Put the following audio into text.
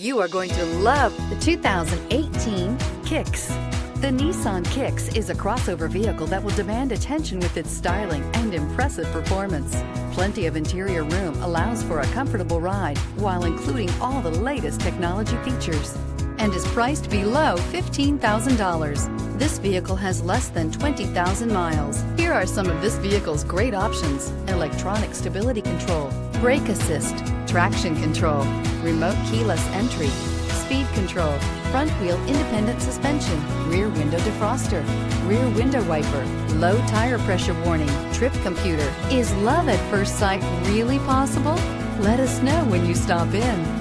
You are going to love the 2018 Kicks. The Nissan Kicks is a crossover vehicle that will demand attention with its styling and impressive performance. Plenty of interior room allows for a comfortable ride while including all the latest technology features and is priced below $15,000. This vehicle has less than 20,000 miles. Here are some of this vehicle's great options: electronic stability control, brake assist, traction control, remote keyless entry, speed control, front wheel independent suspension, rear window defroster, rear window wiper, low tire pressure warning, trip computer. Is love at first sight really possible? Let us know when you stop in.